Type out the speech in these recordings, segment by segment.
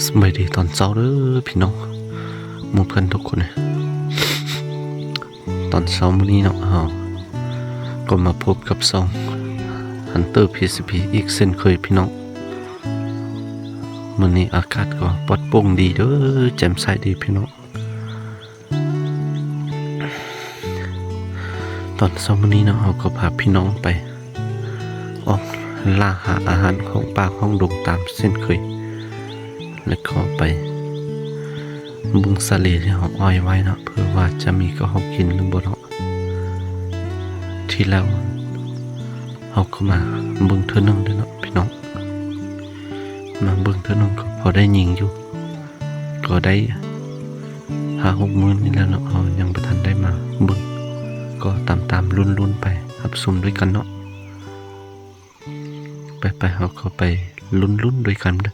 สบายดีตอนเช้าเด้อพี่น้องหมู่เพิ่นทุกคนตอนเช้ามื้อนี้เนาะก็มาพบกับHunter PCP อีกเช่นเคยพี่น้องมื้อนี้อากาศก็ปลอดโปร่งดีเด้อแจ่มใสดีพี่น้องตอนเช้ามื้อนี้เนาะก็พาพี่น้องไปออกล่าหาอาหารของป่าของดงตามเช่นเคยแล้วก็ไปบึงสะเลที่เฮาอ้อยไว้เนาะเพื่อว่าจะมีก็เฮากินหรือบ่เนาะที่แล้วเฮาก็มาบึงเทื่อนึงเด้อเนาะพี่น้องมาบึงเทื่อนึงก็พอได้ยิงอยู่ก็ได้5-6 มื้อนี่แล้วเนาะเฮายังบ่ทันได้มาบึงก็ตามๆลุ้นๆไปรับชมด้วยกันเนาะไปๆเฮาก็ไปลุ้นๆด้วยกันเด้อ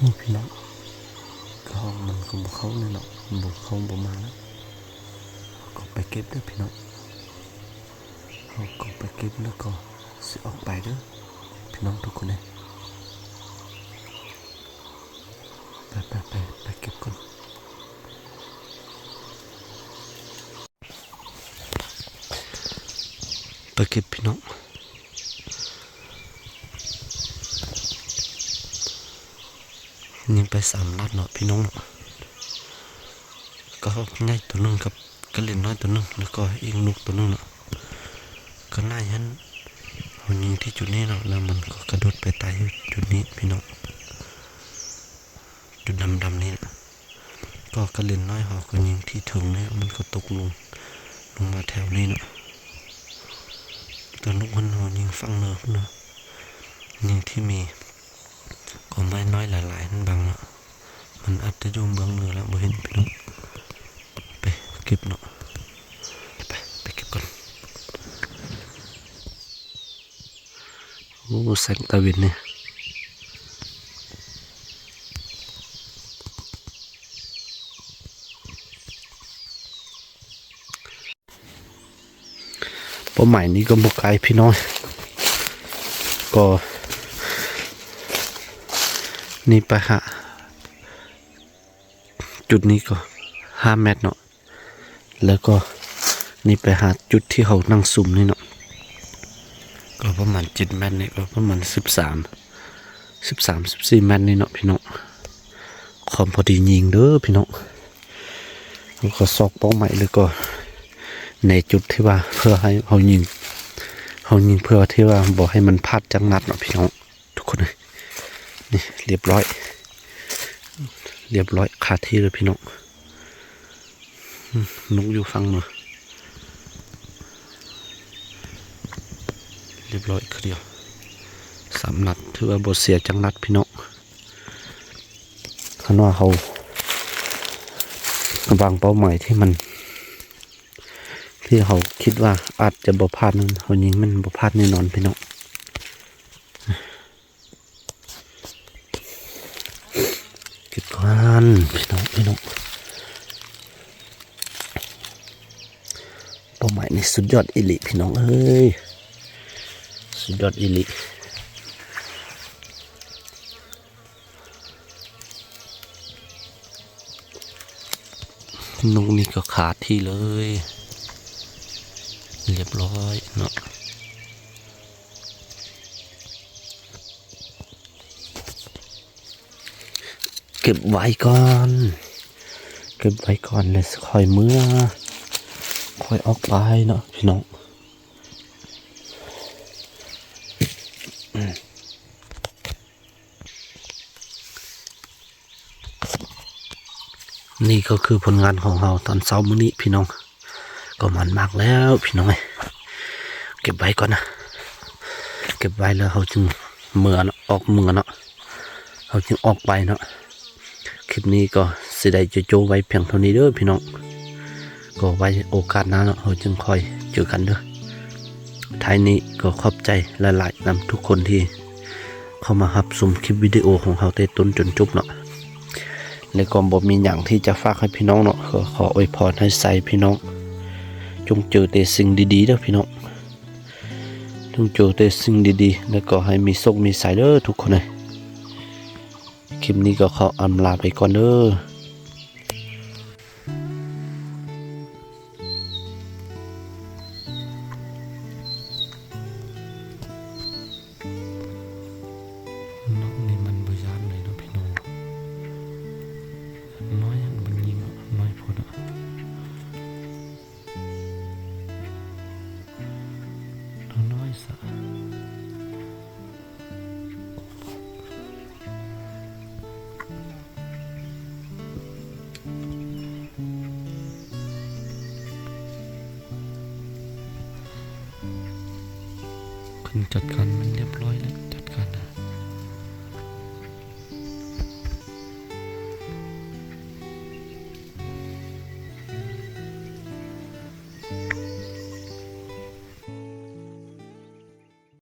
โอ้พี่น้องก็มันก็บ่เข้าเลยเนาะบ่เข้าบ่มาแล้วก็ไปเก็บเด้อพี่น้องเขาก็ไปเก็บแล้วก็สิออกไปเด้อพี่น้องทุกคนเลยไปเก็บก่อนไปเก็บพี่น้องยิงไป3 นัดเนาะพี่น้องเนาะก็ง่ายตัวนึงกับกระเล่นน้อยตัวนึงแล้วก็อีกนกตัวนึงเนาะก็น่ายันเขายิงที่จุดนี้เนาะแล้วมันก็กระโดดไปตายจุดนี้พี่น้องจุดดำนี่ก็กระเล่นน้อยเขาก็ยิงที่ถึงเนี่ยมันก็ตกลงมาแถวนี้เนาะตัวนกมันเขายิงฟังเนาะยิงที่มีก็ไม่น้อยหลายๆนั่นบางเนาะมันอาจจะอยู่เบื้องเหนือแล้วบ่เห็นพี่น้องไปเก็บเนาะไปเก็บก่อนโอ้แสงตะวันเนี่ยเป้าหมายนี้ก็บ่ไกลพี่น้องก็นี่ไปหาจุดนี้ก็5 เมตรเนาะแล้วก็นี่ไปหาจุดที่เขานั่งซุ่มนี่เนาะก็ประมาณ7 เมตรนี่ก็ประมาณ14 เมตรนี่เนาะพี่น้องความพอดียิงเด้อพี่น้องแล้วก็ซอกเป้าหมายเลยก็ในจุดที่ว่าเพื่อให้เขายิงเพื่อที่ว่าบอกให้มันพลาดจังนัดเนาะพี่น้องทุกคนเลยนี่เรียบร้อยคาที่เลยพี่น้องนกอยู่ฟังเนาะเรียบร้อยคือเดียว3 นัดถือว่าบ่เสียจังนัดพี่น้องคันว่าเขาวางเป้าหมายที่เขาคิดว่าอาจจะบ่พลาดนั่นเขายิงมันบ่พลาดแน่นอนพี่น้องเก็บก่อนพี่น้องเป้าหมายนี่สุดยอดอีหลีพี่น้องเอ้ยสุดยอดอีหลีนกนี่ก็ขาดที่เลยเรียบร้อยเนาะเก็บไว้ก่อนเลยค่อยออกไปเนาะพี่น้องนี่ก็คือผลงานของเราตอนเช้ามื้อนี้พี่น้องก็มันมากแล้วพี่น้องเก็บไว้ก่อนนะเก็บไว้แล้วเขาจึงออกเมื่อเนาะเขาจึงออกไปเนาะคลิปนี้ก็สิได้โจไว้เพียงเท่านี้เด้อพี่น้องก็ไว้โอกาสหน้าเนาะเขาจึงคอยเจอกันเด้อท้ายนี้ก็ขอบใจหลายๆนำทุกคนที่เข้ามารับชมคลิปวิดีโอของเขาแต่ต้นจนจบเนาะและก็บ่มีอย่างที่จะฝากให้พี่น้องเนาะขออวยพรให้ใส่พี่น้องจงเจอแต่สิ่งดีๆเด้อพี่น้องจงเจอแต่สิ่งดีๆแล้วก็ให้มีโชคมีชัยเด้อทุกคนเลยคลิปนี้ก็ขออำลาไปก่อนเด้อจัดการมันเรียบร้อยแล้วจัดการนะ